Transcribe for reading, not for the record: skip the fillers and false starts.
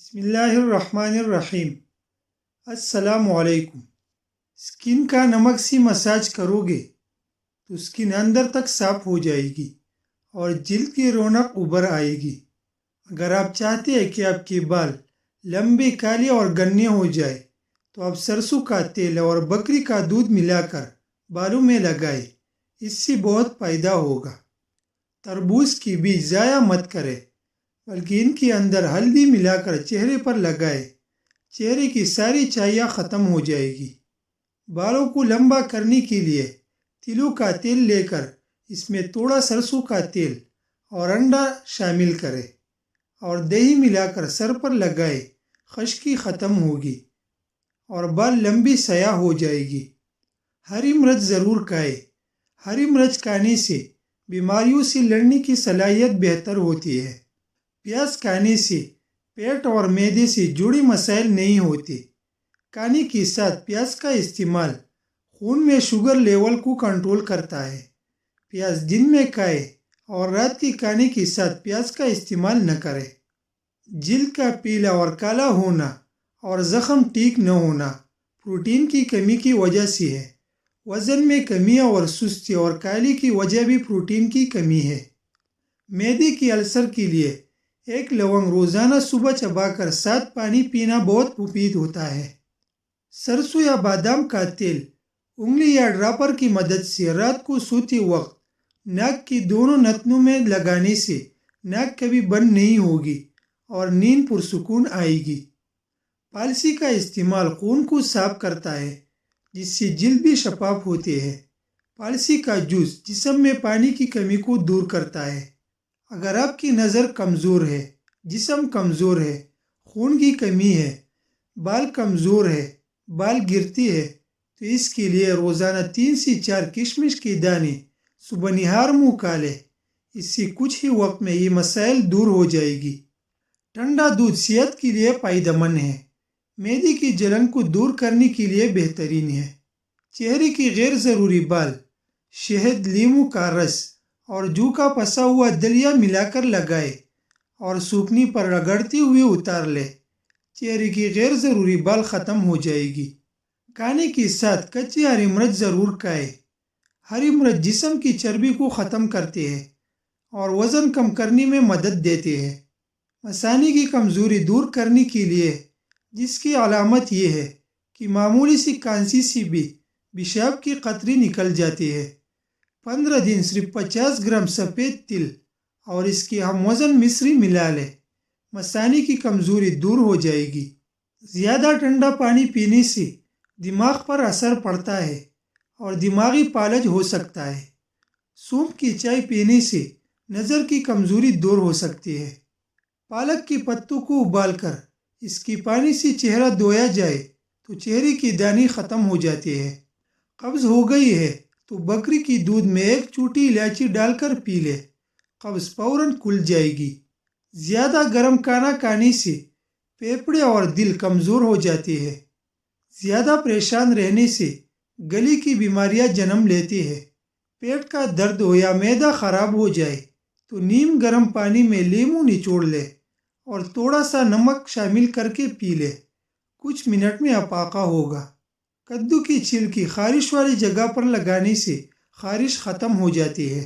بسم اللہ الرحمن الرحیم۔ السلام علیکم۔ سکن کا نمک سی مساج کرو گے تو سکن اندر تک صاف ہو جائے گی اور جلد کی رونق ابھر آئے گی۔ اگر آپ چاہتے ہیں کہ آپ کے بال لمبے کالے اور گھنے ہو جائے تو آپ سرسوں کا تیل اور بکری کا دودھ ملا کر بالوں میں لگائے، اس سے بہت فائدہ ہوگا۔ تربوز کی بیج ضائع مت کرے بلکہ ان کے اندر ہلدی ملا کر چہرے پر لگائے، چہرے کی ساری چاہیاں ختم ہو جائے گی۔ بالوں کو لمبا کرنے کے لیے تلوں کا تیل لے کر اس میں تھوڑا سرسوں کا تیل اور انڈا شامل کرے اور دہی ملا کر سر پر لگائے، خشکی ختم ہوگی اور بال لمبی سیاہ ہو جائے گی۔ ہری مرچ ضرور کھائے۔ ہری مرچ کھانے سے بیماریوں سے لڑنے کی صلاحیت بہتر ہوتی ہے۔ پیاز کھانے سے پیٹ اور معدے سے جڑے مسائل نہیں ہوتے۔ کھانے کے ساتھ پیاز کا استعمال خون میں شوگر لیول کو کنٹرول کرتا ہے۔ پیاز دن میں کھائے اور رات کے کھانے کے ساتھ پیاز کا استعمال نہ کرے۔ جلد کا پیلا اور کالا ہونا اور زخم ٹھیک نہ ہونا پروٹین کی کمی کی وجہ سے ہے۔ وزن میں کمی اور سستی اور کالی کی وجہ بھی پروٹین کی کمی ہے۔ معدے کی السر کے لیے ایک لونگ روزانہ صبح چبا کر ساتھ پانی پینا بہت مفید ہوتا ہے۔ سرسوں یا بادام کا تیل انگلی یا ڈراپر کی مدد سے رات کو سوتے وقت ناک کی دونوں نتنوں میں لگانے سے ناک کبھی بند نہیں ہوگی اور نیند پرسکون آئے گی۔ پالسی کا استعمال خون کو صاف کرتا ہے جس سے جلد بھی شفاف ہوتی ہے۔ پالسی کا جوس جسم میں پانی کی کمی کو دور کرتا ہے۔ اگر آپ کی نظر کمزور ہے، جسم کمزور ہے، خون کی کمی ہے، بال کمزور ہے، بال گرتی ہے تو اس کے لیے روزانہ 3 سے 4 کشمش کے دانے صبح نہار منہ کھا لے۔ اس سے کچھ ہی وقت میں یہ مسائل دور ہو جائے گی۔ ٹھنڈا دودھ صحت کے لیے فائدہ مند ہے۔ معدے کی جلن کو دور کرنے کے لیے بہترین ہے۔ چہرے کے غیر ضروری بال شہد، لیموں کا رس اور جو کا پسا ہوا دلیا ملا کر لگائے اور سوکھنے پر رگڑتے ہوئے اتار لے۔ چہرے کی غیر ضروری بال ختم ہو جائے گی۔ کھانے کے ساتھ کچی ہری مرچ ضرور کھائے۔ ہری مرچ جسم کی چربی کو ختم کرتے ہیں اور وزن کم کرنے میں مدد دیتے ہیں۔ مثانے کی کمزوری دور کرنے کے لیے، جس کی علامت یہ ہے کہ معمولی سی کھانسی سے بھی پیشاب کی قطرے نکل جاتی ہے، 15 دن صرف 50 گرام سفید تل اور اس کے ہم وزن مصری ملا لے، مثانے کی کمزوری دور ہو جائے گی۔ زیادہ ٹھنڈا پانی پینے سے دماغ پر اثر پڑتا ہے اور دماغی فالج ہو سکتا ہے۔ سونف کی چائے پینے سے نظر کی کمزوری دور ہو سکتی ہے۔ پالک کے پتوں کو ابال کر اس کے پانی سے چہرہ دھویا جائے تو چہرے کی دانے ختم ہو جاتے ہیں۔ قبض ہو گئی ہے تو بکری کی دودھ میں 1 چوٹی الائچی ڈال کر پی لے، قبض فوراً کھل جائے گی۔ زیادہ گرم کھانا کھانے سے پھیپھڑے اور دل کمزور ہو جاتے ہیں۔ زیادہ پریشان رہنے سے گلے کی بیماریاں جنم لیتی ہیں۔ پیٹ کا درد ہو یا معدہ خراب ہو جائے تو نیم گرم پانی میں لیموں نچوڑ لے اور تھوڑا سا نمک شامل کر کے پی لے، کچھ منٹ میں افاقہ ہوگا۔ کدو کی چھلکی خارش والی جگہ پر لگانے سے خارش ختم ہو جاتی ہے۔